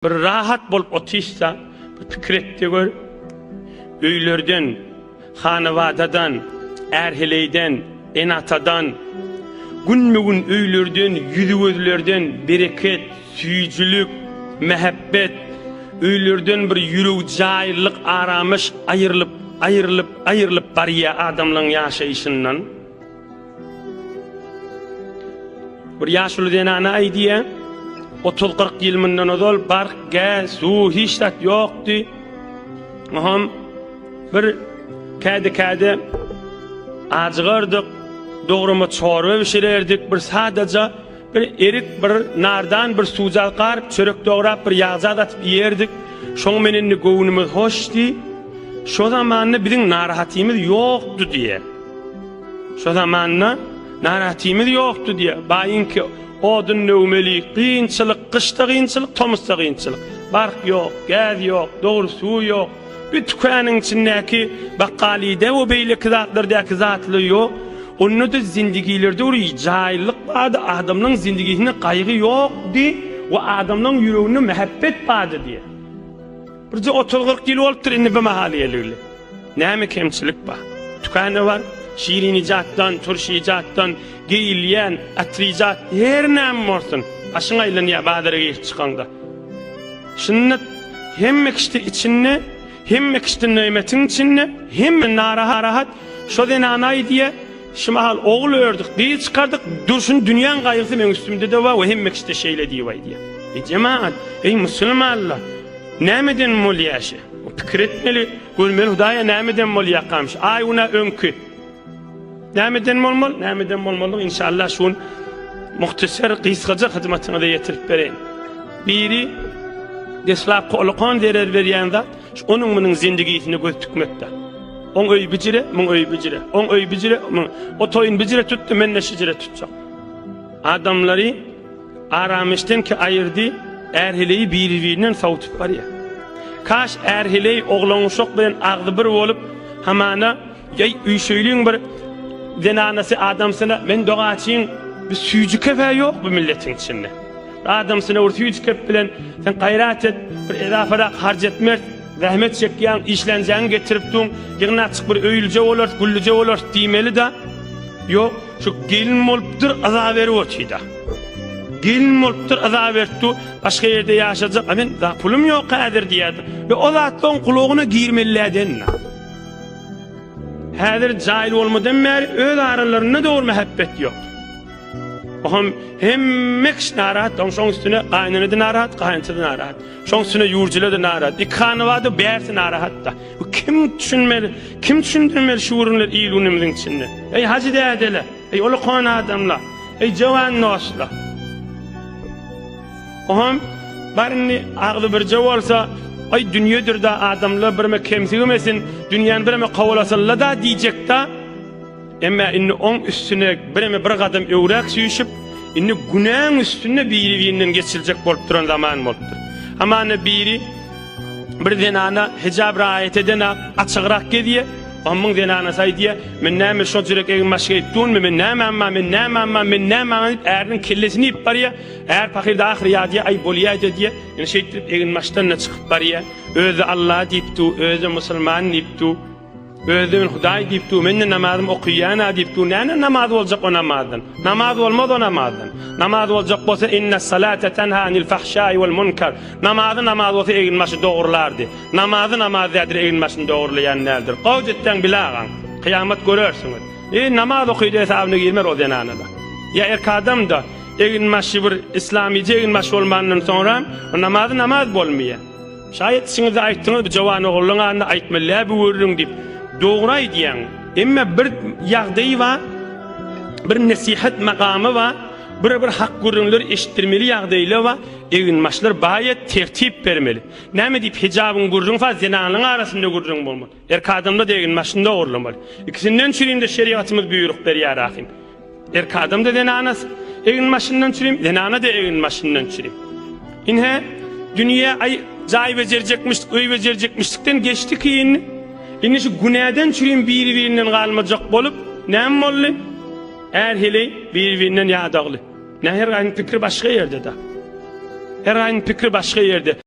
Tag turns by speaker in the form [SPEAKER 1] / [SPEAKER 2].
[SPEAKER 1] bir rahat bolup otýsa, bir pikir etdi gör. Öýlerden, hanawadadan, erheleyden, enatadan, günmügün öýlerden, ýüzügözlerden bereket, süýjülük, mehebbet, öýlerden bir ýüregi jaýlyk, aramış aýrylyp barýa adamlaryň ýaşaýşyndan. Bir ýaşuly denana aýdýa, 30-40 ýyl mundan ozal bark, gaz, suw hiç zat ýokdy. Maham bir käde ajgardyk, dograma çorba bişirerdik, bir sadaja bir erik, bir nardan, bir suwjal garp, çörek dograp, bir ýagzat atyp ýerdik. Şoň menenni göwnümiz hoşdy. Şo zamanna biziň narahatymy ýokdy diýe. Şo zamanna narahatymy ýokdy diýe. Baýynki odun nöwmelik, kynçylyk, kışda kynçylyk, tomuzda kynçylyk. Bark ýok, gaz ýok, dogry suw ýok. Bir tükanyň içindäki bakkalyda we beýleki zatlardäki zatly ýok. Onu da zindigilerde bir jaýlyk bardy, adamlaryň zindigisine gaýgy ýokdy we adamlaryň ýüregine mehebbet bardy diýe. Birje 30-40 ýyl bolupdyr indi bu mahaliyelerde. Näme kemçilik bar? Tükany bar, şirin ijatdan, turşy ijatdan, giyilýän, atrijat, her näme bolsun. Aşyňa ýa badara giyip çykanda. Şunny hemme kişi içinde, hemme kişi nimetin içinde, hemme narahat, şo denana aýdýa, şimal oğul ördük, diýip çykardyk, durşun dünýäň gaýgysy men üstümde de bar, we hemme kişi şeýle diýip aýdýa. Cemaat, ey musulmanlar, nämeden mol ýaşy? Pikir etmeli, görmeli Hudaýa nämeden mol ýakamyş. Ay una öňkü. Nämeden molmol, nämeden molmolyk inşallah şun muhtasar gysgaja hyzmatyna da ýetirip bereň. Biri deslap golqan derer berýände, onuň munyň zindigisini göz tükmekde. On öý bijire, mun öý bijire. On öý bijire, o toyun bijire tutdy, men ne şijire tutjak. Adamlary aramışdan ki aýyrdy, erheleyi bir-birinden sawutyp barýar. Kaş erheley oglanyň şok bilen agdy bir bolup, hamana ýa üýşeýliň bir denanasy adamsyna men dogaçyň bir süýjü kefe ýok bu milletiň içinde. Adamsyna bir süýjü kep bilen sen gaýrat et, bir edafara harj etmek, rahmet çekýän işlenjäň getiripdiň, ýygyna açyk bir öýülje bolar, güllüje bolar diýmeli da. Ýok, şu gelin bolupdyr, azap berip otyda. Gelin bolupdyr, azap berdi, başga ýerde ýaşajak, men da pulum ýok häzir diýdi. Ve o zatlaryň kulagyna girmelilerden. Häzir jaýl bolmadan bäri öz aralaryna dogry mehebbet ýok. Oham hemme kişi narahat, şoň üstüne gaýnany da narahat, gaýnçy da narahat. Şoň üstüne ýurjyla da narahat. Ikanywady bärsi narahat da. Kim düşünmeli, kim düşündirmeli şu urunlar iýlünimiziň içinde? Ey hacı dädeler, ey ulkan adamlar, ey jowan noslar. Oham barny agly bir jawolsa, ay dünýedir da adamlar birme kemsigemesin, dünýäni birme gowlasalar da diýjek da. Emma inni on üstüne birme bir gadam öwrak süýşip, inni günäň üstüne biri-birinden geçiljek bolup duran zaman bolupdyr. Hamana biri bir denana hijab raýat eden açygyrak gedýär. Amyň denana saýdýar, men näme şo jürek egin maşga etdinmi, men näme ärdin kellesini ip barýar. Är pakirde ahir ýadyýar, ay bolýar diýär. Ýani şeýtip egin maşdan çykyp barýar. Özü Allah diýipdi, özü musulman diýipdi. Özü men Hudaý diýipdi, men namazym okuyýan diýipdi. Näme namaz boljak o namazdan? Namaz bolmaz o namazdan. Namaz boljak bolsa innes salata tenha anil fahşai vel munkar. Namaz bolsa egin maşy dogrulardy. Namaz dädir egin maşyny dogurlaýanlardyr. Gowjetden bilagan, kıyamet görersiňiz. Namaz okuydy hesabyna girmer o denanada. Ya erkadam da egin maşy bir islamice egin maşy bolmandan sonra namaz bolmaýar. Şayet siňiz aýtdyňyz bir jowan ogluňa aýtmaly bu wurrun diýip dogry aýdýan. Emma bir ýagdaý bar, bir nasihat makamy bar, bir hak gurrunlar eşitdirmeli ýagdaýlar bar. Egin maşlar baýat tertip bermeli. Näme diýip hijabyň gurrun fa zinanyň arasynda gurrun bolmaly. Erkadamda egin maşynda orlamaly. İkisinden çürinde şeriatymyz büýrük berýär ahim. Erkadamda denanas egin maşyndan çürim, denana da egin maşyndan çürim. Inhe dünýä ay jaý bejerjekmiş, öý bejerjekmişlikden geçdi kiýin. Indi şu günäden çürim biri-birinden galmajak bolup, näme boldy? Erheley biri-birinden ýadagly. Näher gaýny pikir başga ýerde da. Her aýyň pikir başga ýerde.